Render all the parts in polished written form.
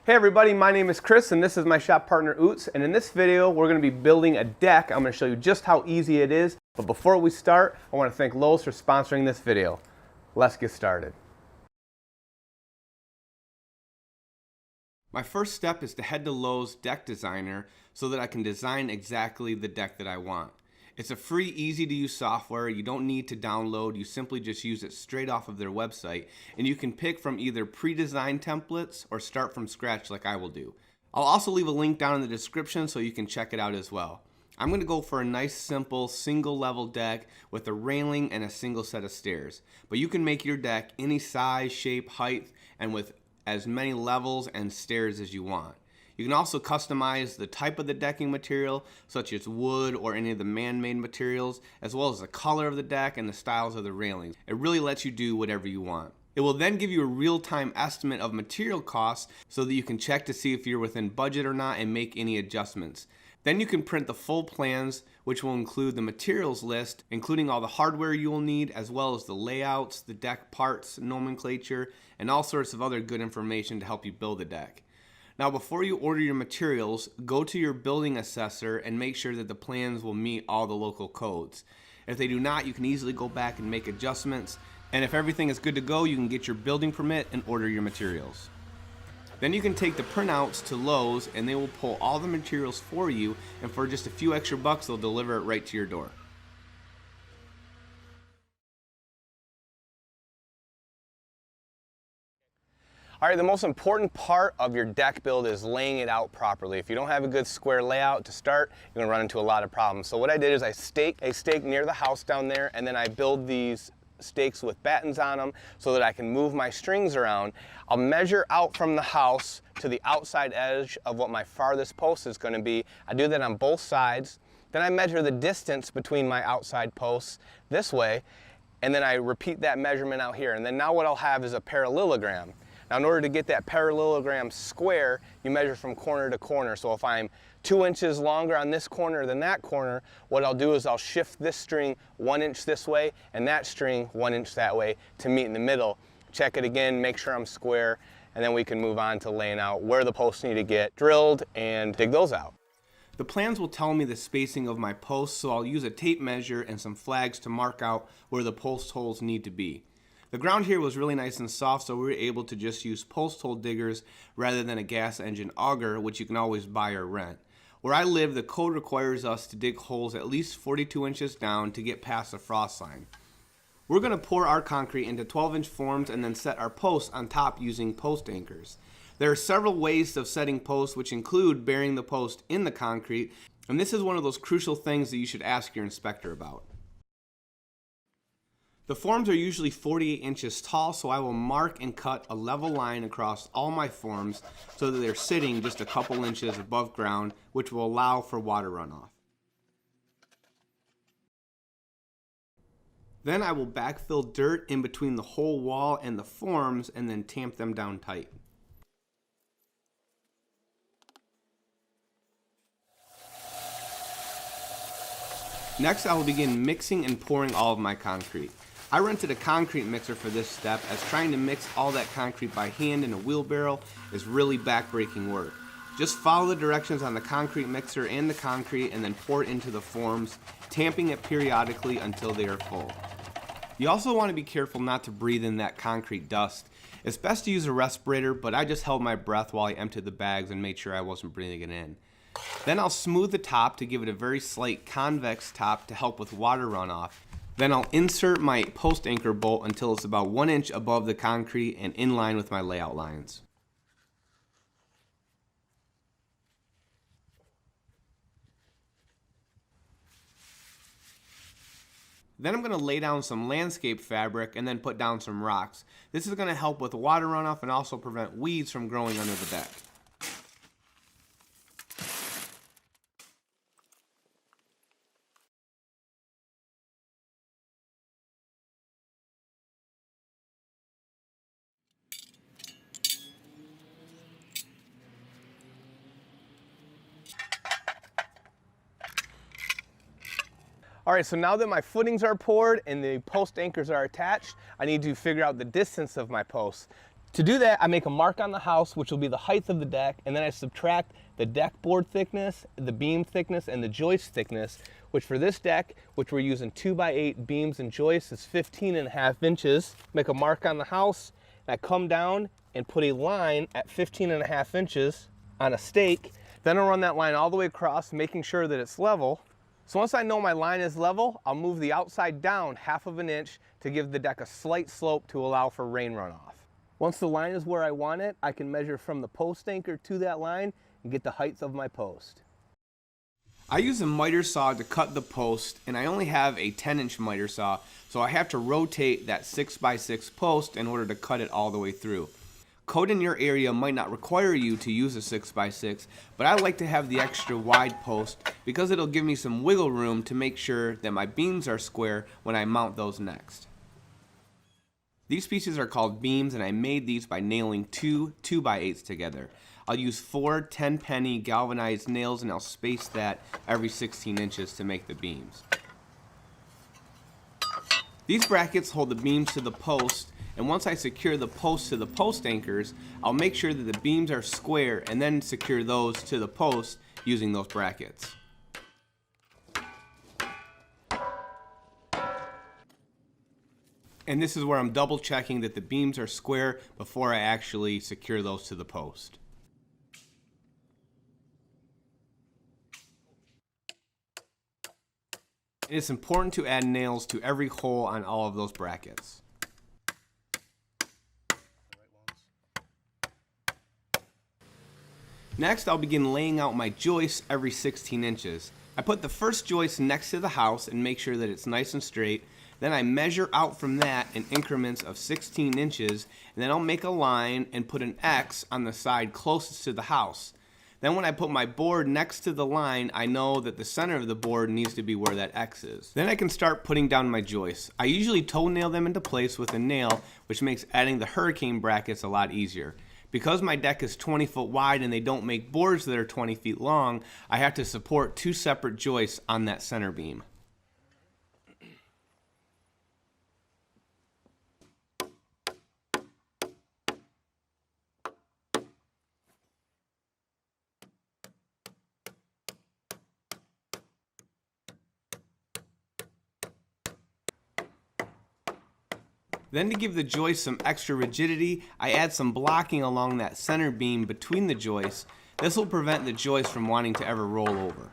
Hey everybody, my name is Chris and this is my shop partner Oots, and in this video we're going to be building a deck. I'm going to show you just how easy it is, but before we start I want to thank Lowe's for sponsoring this video. Let's get started. My first step is to head to Lowe's Deck Designer so that I can design exactly the deck that I want. It's a free, easy to use software. You don't need to download, you simply just use it straight off of their website, and you can pick from either pre-designed templates or start from scratch like I will do. I'll also leave a link down in the description so you can check it out as well. I'm going to go for a nice simple single level deck with a railing and a single set of stairs, but you can make your deck any size, shape, height, and with as many levels and stairs as you want. You can also customize the type of the decking material, such as wood or any of the man-made materials, as well as the color of the deck and the styles of the railings. It really lets you do whatever you want. It will then give you a real-time estimate of material costs so that you can check to see if you're within budget or not and make any adjustments. Then you can print the full plans, which will include the materials list, including all the hardware you will need, as well as the layouts, the deck parts, nomenclature, and all sorts of other good information to help you build a deck. Now, before you order your materials, go to your building assessor and make sure that the plans will meet all the local codes. If they do not, you can easily go back and make adjustments, and if everything is good to go, you can get your building permit and order your materials. Then you can take the printouts to Lowe's and they will pull all the materials for you, and for just a few extra bucks they'll deliver it right to your door. All right, the most important part of your deck build is laying it out properly. If you don't have a good square layout to start, you're gonna run into a lot of problems. So what I did is I staked a stake near the house down there, and then I build these stakes with battens on them so that I can move my strings around. I'll measure out from the house to the outside edge of what my farthest post is gonna be. I do that on both sides. Then I measure the distance between my outside posts this way, and then I repeat that measurement out here. And then now what I'll have is a parallelogram. Now, in order to get that parallelogram square, you measure from corner to corner. So if I'm 2 inches longer on this corner than that corner, what I'll do is I'll shift this string 1 inch this way and that string 1 inch that way to meet in the middle. Check it again, make sure I'm square, and then we can move on to laying out where the posts need to get drilled and dig those out. The plans will tell me the spacing of my posts, so I'll use a tape measure and some flags to mark out where the post holes need to be. The ground here was really nice and soft, so we were able to just use post hole diggers rather than a gas engine auger, which you can always buy or rent. Where I live, the code requires us to dig holes at least 42 inches down to get past the frost line. We're going to pour our concrete into 12-inch forms and then set our posts on top using post anchors. There are several ways of setting posts, which include burying the post in the concrete, and this is one of those crucial things that you should ask your inspector about. The forms are usually 48 inches tall, so I will mark and cut a level line across all my forms so that they're sitting just a couple inches above ground, which will allow for water runoff. Then I will backfill dirt in between the whole wall and the forms and then tamp them down tight. Next, I will begin mixing and pouring all of my concrete. I rented a concrete mixer for this step, as trying to mix all that concrete by hand in a wheelbarrow is really backbreaking work. Just follow the directions on the concrete mixer and the concrete and then pour it into the forms, tamping it periodically until they are full. You also want to be careful not to breathe in that concrete dust. It's best to use a respirator, but I just held my breath while I emptied the bags and made sure I wasn't breathing it in. Then I'll smooth the top to give it a very slight convex top to help with water runoff. Then I'll insert my post anchor bolt until it's about 1 inch above the concrete and in line with my layout lines. Then I'm going to lay down some landscape fabric and then put down some rocks. This is going to help with water runoff and also prevent weeds from growing under the deck. All right, so now that my footings are poured and the post anchors are attached, I need to figure out the distance of my posts. To do that, I make a mark on the house, which will be the height of the deck, and then I subtract the deck board thickness, the beam thickness, and the joist thickness, which for this deck, which we're using 2x8 beams and joists, is 15.5 inches. Make a mark on the house, and I come down and put a line at 15.5 inches on a stake. Then I'll run that line all the way across, making sure that it's level. So once I know my line is level, I'll move the outside down 1/2 inch to give the deck a slight slope to allow for rain runoff. Once the line is where I want it, I can measure from the post anchor to that line and get the height of my post. I use a miter saw to cut the post, and I only have a 10-inch miter saw, so I have to rotate that 6x6 post in order to cut it all the way through. Code in your area might not require you to use a 6x6, but I like to have the extra wide post because it'll give me some wiggle room to make sure that my beams are square when I mount those next. These pieces are called beams, and I made these by nailing two 2x8s together. I'll use 4 10-penny galvanized nails, and I'll space that every 16 inches to make the beams. These brackets hold the beams to the post, and once I secure the post to the post anchors, I'll make sure that the beams are square and then secure those to the post using those brackets. And this is where I'm double checking that the beams are square before I actually secure those to the post. It's important to add nails to every hole on all of those brackets. Next, I'll begin laying out my joists every 16 inches. I put the first joist next to the house and make sure that it's nice and straight. Then I measure out from that in increments of 16 inches, and then I'll make a line and put an X on the side closest to the house. Then when I put my board next to the line, I know that the center of the board needs to be where that X is. Then I can start putting down my joists. I usually toenail them into place with a nail, which makes adding the hurricane brackets a lot easier. Because my deck is 20 foot wide and they don't make boards that are 20 feet long, I have to support 2 separate joists on that center beam. Then to give the joist some extra rigidity, I add some blocking along that center beam between the joists. This will prevent the joist from wanting to ever roll over.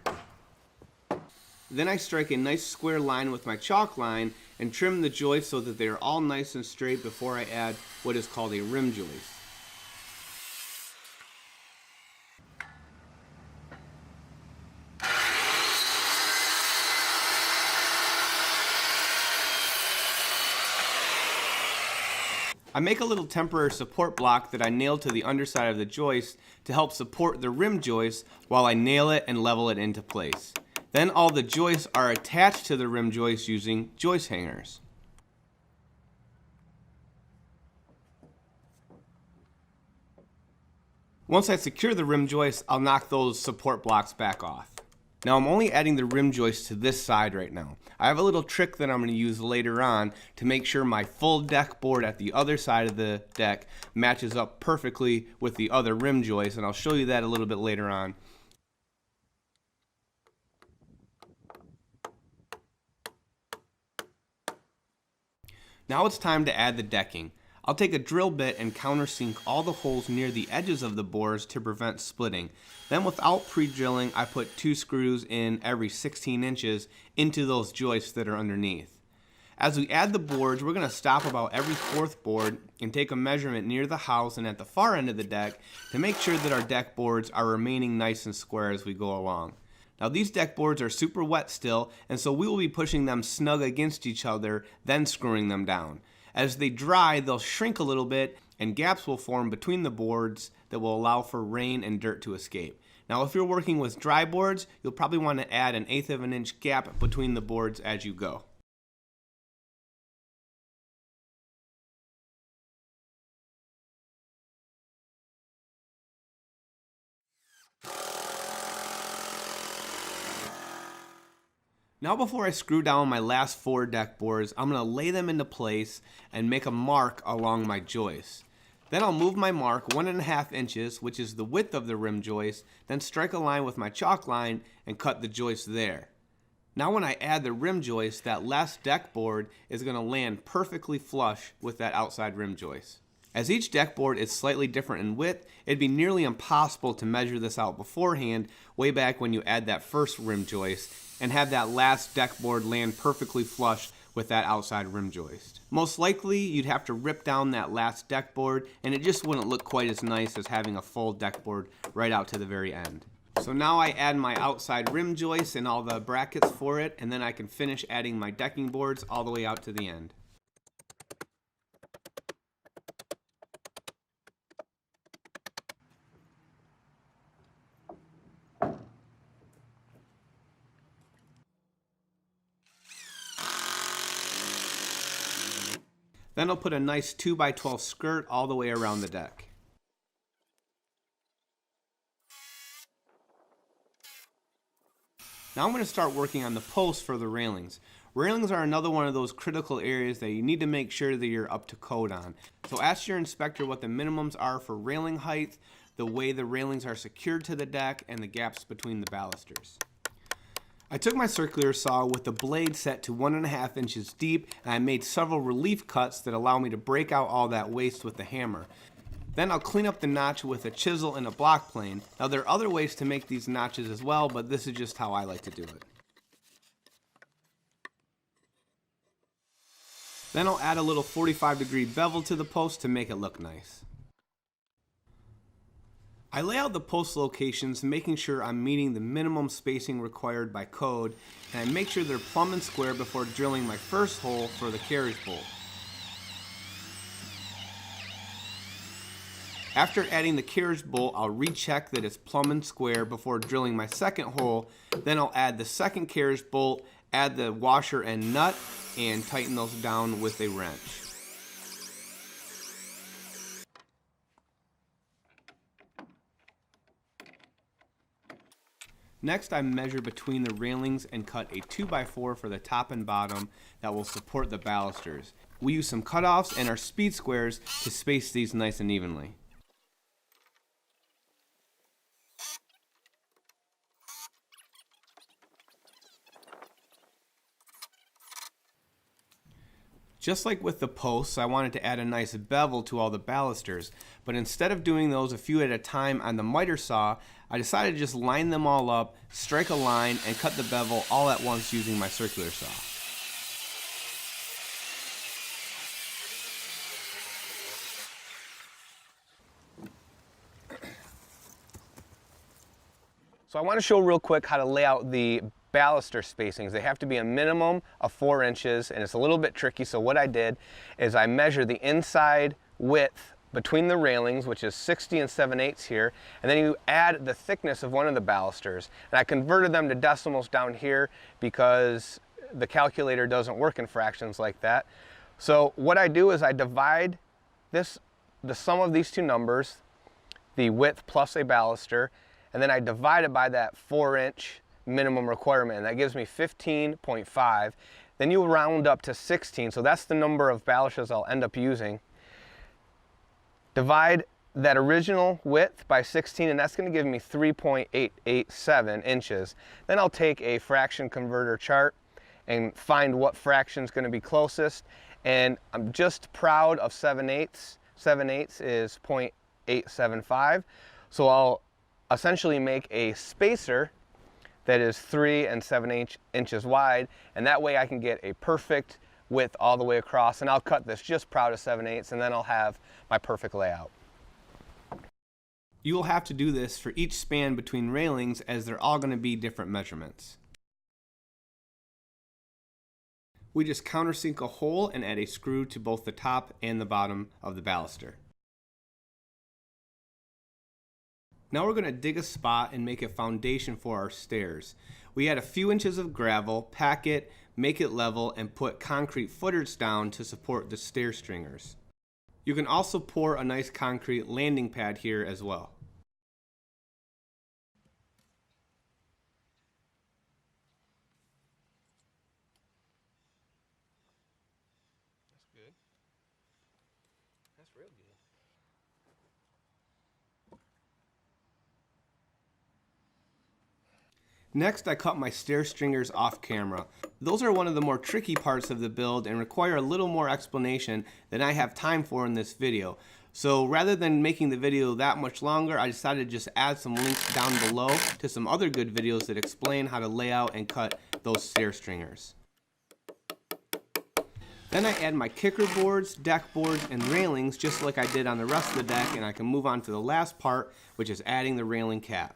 Then I strike a nice square line with my chalk line and trim the joists so that they are all nice and straight before I add what is called a rim joist. I make a little temporary support block that I nail to the underside of the joist to help support the rim joist while I nail it and level it into place. Then all the joists are attached to the rim joist using joist hangers. Once I secure the rim joist, I'll knock those support blocks back off. Now I'm only adding the rim joist to this side right now. I have a little trick that I'm going to use later on to make sure my full deck board at the other side of the deck matches up perfectly with the other rim joist, and I'll show you that a little bit later on. Now it's time to add the decking. I'll take a drill bit and countersink all the holes near the edges of the boards to prevent splitting. Then without pre-drilling, I put 2 screws in every 16 inches into those joists that are underneath. As we add the boards, we're going to stop about every 4th board and take a measurement near the house and at the far end of the deck to make sure that our deck boards are remaining nice and square as we go along. Now these deck boards are super wet still, and so we will be pushing them snug against each other, then screwing them down. As they dry, they'll shrink a little bit and gaps will form between the boards that will allow for rain and dirt to escape. Now if you're working with dry boards, you'll probably want to add an 1/8 of an inch gap between the boards as you go. Now before I screw down my last 4 deck boards, I'm going to lay them into place and make a mark along my joists. Then I'll move my mark 1.5 inches, which is the width of the rim joist, then strike a line with my chalk line and cut the joist there. Now when I add the rim joist, that last deck board is going to land perfectly flush with that outside rim joist. As each deck board is slightly different in width, it'd be nearly impossible to measure this out beforehand way back when you add that first rim joist and have that last deck board land perfectly flush with that outside rim joist. Most likely you'd have to rip down that last deck board and it just wouldn't look quite as nice as having a full deck board right out to the very end. So now I add my outside rim joist and all the brackets for it, and then I can finish adding my decking boards all the way out to the end. Then I'll put a nice 2x12 skirt all the way around the deck. Now I'm going to start working on the posts for the railings. Railings are another one of those critical areas that you need to make sure that you're up to code on. So ask your inspector what the minimums are for railing height, the way the railings are secured to the deck, and the gaps between the balusters. I took my circular saw with the blade set to 1.5 inches deep, and I made several relief cuts that allow me to break out all that waste with the hammer. Then I'll clean up the notch with a chisel and a block plane. Now there are other ways to make these notches as well, but this is just how I like to do it. Then I'll add a little 45-degree bevel to the post to make it look nice. I lay out the post locations, making sure I'm meeting the minimum spacing required by code, and I make sure they're plumb and square before drilling my first hole for the carriage bolt. After adding the carriage bolt, I'll recheck that it's plumb and square before drilling my second hole. Then I'll add the second carriage bolt, add the washer and nut, and tighten those down with a wrench. Next, I measure between the railings and cut a 2x4 for the top and bottom that will support the balusters. We use some cutoffs and our speed squares to space these nice and evenly. Just like with the posts, I wanted to add a nice bevel to all the balusters, but instead of doing those a few at a time on the miter saw, I decided to just line them all up, strike a line, and cut the bevel all at once using my circular saw. So I want to show real quick how to lay out the baluster spacings. They have to be a minimum of 4 inches, and it's a little bit tricky. So what I did is I measured the inside width between the railings, which is 60 and 7/8 here, and then you add the thickness of one of the balusters. And I converted them to decimals down here because the calculator doesn't work in fractions like that. So what I do is I divide the sum of these two numbers, the width plus a baluster, and then I divide it by that 4-inch minimum requirement, and that gives me 15.5. Then you round up to 16, so that's the number of balusters I'll end up using. Divide that original width by 16, and that's going to give me 3.887 inches. Then I'll take a fraction converter chart and find what fraction is going to be closest, and I'm just proud of 7/8. 7/8 is 0.875, so I'll essentially make a spacer that is 3 7/8 inches wide, and that way I can get a perfect width all the way across, and I'll cut this just proud of 7/8, and then I'll have my perfect layout. You will have to do this for each span between railings as they're all going to be different measurements. We just countersink a hole and add a screw to both the top and the bottom of the baluster. Now we're going to dig a spot and make a foundation for our stairs. We add a few inches of gravel, pack it, make it level, and put concrete footers down to support the stair stringers. You can also pour a nice concrete landing pad here as well. That's good. That's real good. Next, I cut my stair stringers off camera. Those are one of the more tricky parts of the build and require a little more explanation than I have time for in this video. So rather than making the video that much longer, I decided to just add some links down below to some other good videos that explain how to lay out and cut those stair stringers. Then I add my kicker boards, deck boards, and railings just like I did on the rest of the deck, and I can move on to the last part, which is adding the railing cap.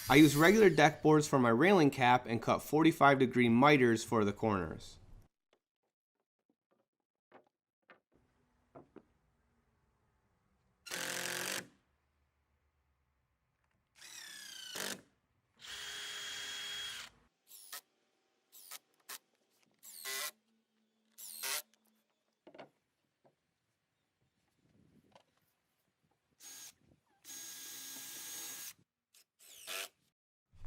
I use regular deck boards for my railing cap and cut 45-degree miters for the corners.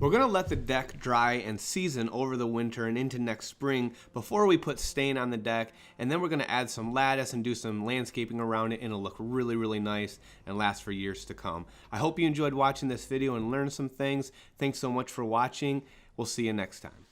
We're going to let the deck dry and season over the winter and into next spring before we put stain on the deck, and then we're going to add some lattice and do some landscaping around it, and it'll look really, really nice and last for years to come. I hope you enjoyed watching this video and learned some things. Thanks so much for watching. We'll see you next time.